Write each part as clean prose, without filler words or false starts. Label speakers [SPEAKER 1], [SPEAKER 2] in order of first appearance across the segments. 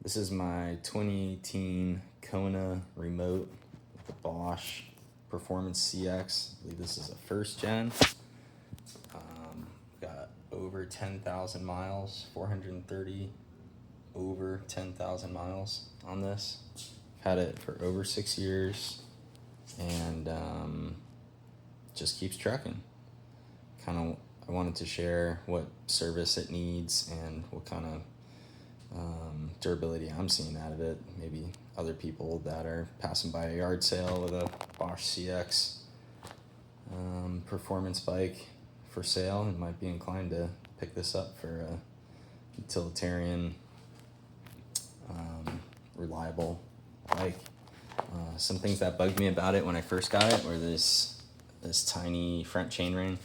[SPEAKER 1] This is my 2018 Kona Remote with the Bosch Performance CX. I believe this is a first gen. Got over 10,000 miles, 430 over 10,000 miles on this. Had it for over 6 years and just keeps trucking. I wanted to share what service it needs and what kind of durability I'm seeing out of it. Maybe other people that are passing by a yard sale with a Bosch CX performance bike for sale and might be inclined to pick this up for a utilitarian, reliable bike. Some things that bugged me about it when I first got it were this tiny front chainring.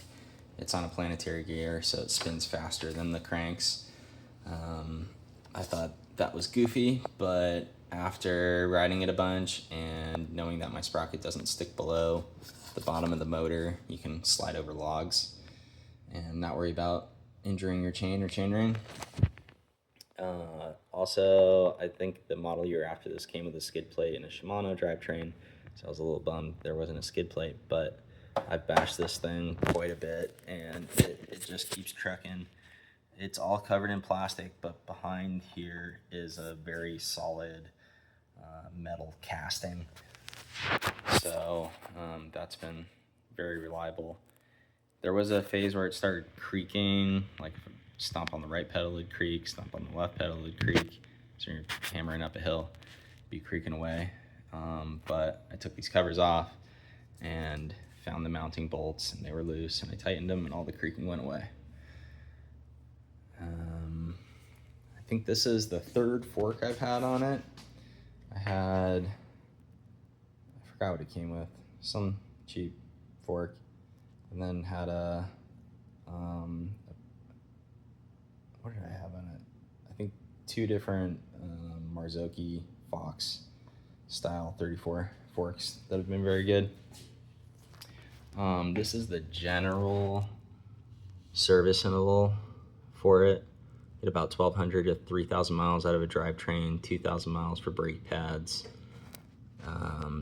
[SPEAKER 1] It's on a planetary gear, so it spins faster than the cranks. I thought that was goofy, but after riding it a bunch and knowing that my sprocket doesn't stick below the bottom of the motor, you can slide over logs and not worry about injuring your chain or chainring. Also, I think the model year after this came with a skid plate and a Shimano drivetrain, so I was a little bummed there wasn't a skid plate, but I've bashed this thing quite a bit and it just keeps trucking. It's all covered in plastic, but behind here is a very solid metal casting. So that's been very reliable. There was a phase where it started creaking, like if I stomp on the right pedal, it'd creak, stomp on the left pedal, it'd creak. So you're hammering up a hill, be creaking away. But I took these covers off and found the mounting bolts, and they were loose, and I tightened them, and all the creaking went away. I think this is the third fork I've had on it. I forgot what it came with, some cheap fork, and then had what did I have on it? I think two different Marzocchi Fox style 34 forks that have been very good. This is the general service interval for it. Get about 1,200 to 3,000 miles out of a drivetrain, 2,000 miles for brake pads,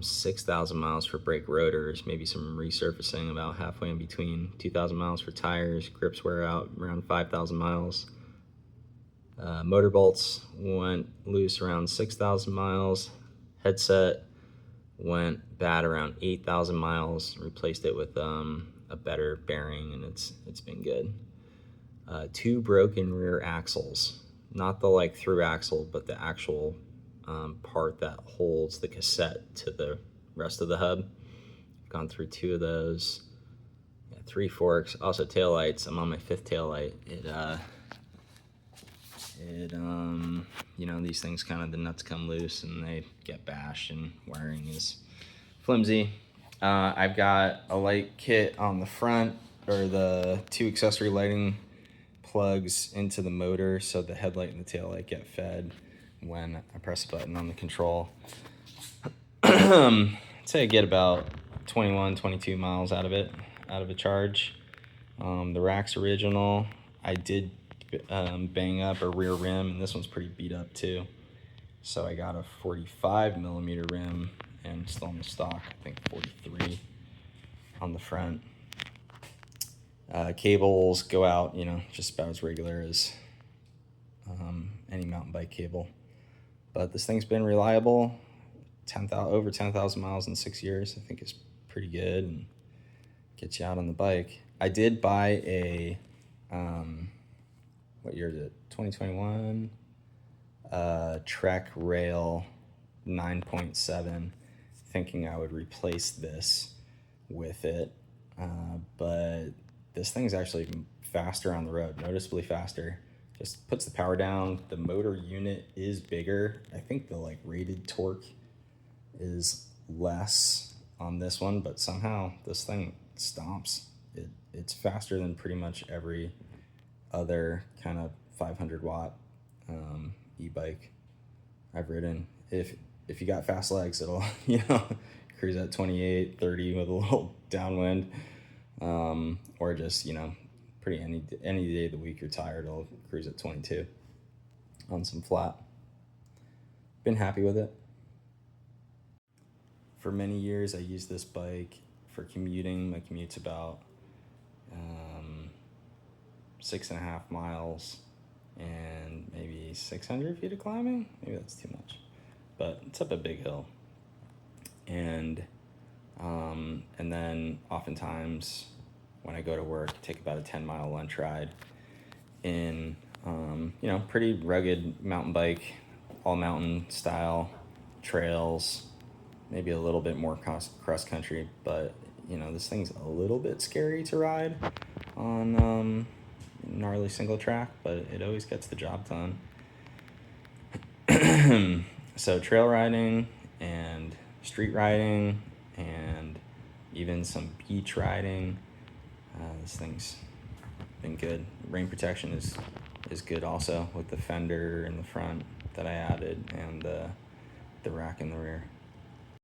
[SPEAKER 1] 6,000 miles for brake rotors, maybe some resurfacing about halfway in between, 2,000 miles for tires, grips wear out around 5,000 miles. Motor bolts went loose around 6,000 miles. Headset went bad around 8,000 miles. Replaced it with a better bearing, and it's been good. 2 broken rear axles, not the through axle, but the actual part that holds the cassette to the rest of the hub. Gone through 2 of those. 3 forks, also taillights. I'm on my 5th taillight. These things the nuts come loose and they get bashed, and wiring is flimsy. I've got a light kit on the front, or the 2 accessory lighting plugs into the motor, so the headlight and the taillight get fed when I press a button on the control. I'd say I get about 21, 22 miles out of a charge. The rack's original. I did bang up a rear rim, and this one's pretty beat up too. So I got a 45 millimeter rim, and still in the stock, I think 43 on the front. Cables go out, just about as regular as any mountain bike cable. But this thing's been reliable. Over 10,000 miles in 6 years, I think is pretty good, and gets you out on the bike. I did buy a, what year is it? 2021 Trek Rail 9.7, thinking I would replace this with it, but this thing's actually faster on the road, noticeably faster. Just puts the power down. The motor unit is bigger. I think the rated torque is less on this one, but somehow this thing stomps. It's faster than pretty much every other kind of 500 watt e-bike I've ridden. If you got fast legs, it'll cruise at 28, 30 with a little downwind. Or just, pretty any day of the week you're tired, I'll cruise at 22 on some flat. been happy with it. For many years, I used this bike for commuting. My commute's about 6.5 miles and maybe 600 feet of climbing. Maybe that's too much, but it's up a big hill. And then oftentimes when I go to work, take about a 10-mile lunch ride in, pretty rugged mountain bike, all mountain style trails, maybe a little bit more cross country, but this thing's a little bit scary to ride on gnarly single track, but it always gets the job done. So trail riding and street riding and even some beach riding, this thing's been good. Rain protection is good also, with the fender in the front that I added and the rack in the rear.